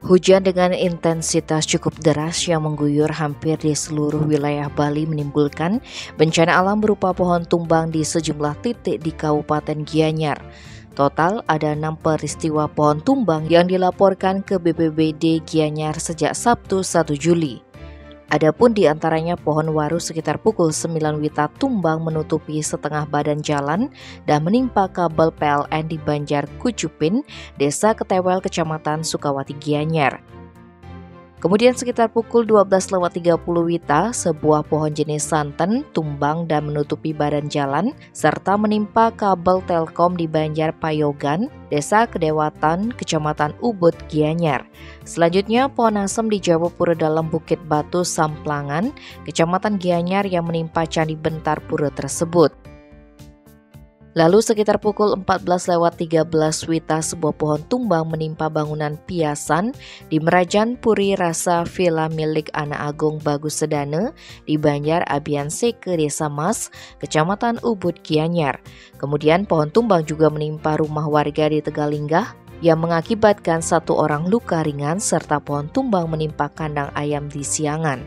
Hujan dengan intensitas cukup deras yang mengguyur hampir di seluruh wilayah Bali menimbulkan bencana alam berupa pohon tumbang di sejumlah titik di Kabupaten Gianyar. Total ada 6 peristiwa pohon tumbang yang dilaporkan ke BPBD Gianyar sejak Sabtu 1 Juli. Adapun di antaranya pohon waru sekitar pukul 9 WITA tumbang menutupi setengah badan jalan dan menimpa kabel PLN di Banjar Kucupin, Desa Ketewel, Kecamatan Sukawati, Gianyar. Kemudian sekitar pukul 12.30 WITA, sebuah pohon jenis santen tumbang dan menutupi badan jalan serta menimpa kabel Telkom di Banjar Payogan, Desa Kedewatan, Kecamatan Ubud, Gianyar. Selanjutnya pohon asem di Jawapura dalam Bukit Batu Samplangan, Kecamatan Gianyar yang menimpa Candi Bentar Pura tersebut. Lalu sekitar pukul 14.13 WITA sebuah pohon tumbang menimpa bangunan piasan di Merajan Puri Rasa Villa milik anak Agung Bagus Sedana di Banjar Abian Seke, Desa Mas, Kecamatan Ubud, Gianyar. Kemudian pohon tumbang juga menimpa rumah warga di Tegalinggah yang mengakibatkan 1 orang luka ringan serta pohon tumbang menimpa kandang ayam di Siangan.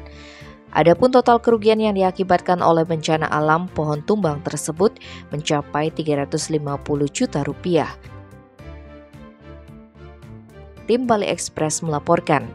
Adapun total kerugian yang diakibatkan oleh bencana alam pohon tumbang tersebut mencapai 350 juta rupiah. Tim Bali Express melaporkan.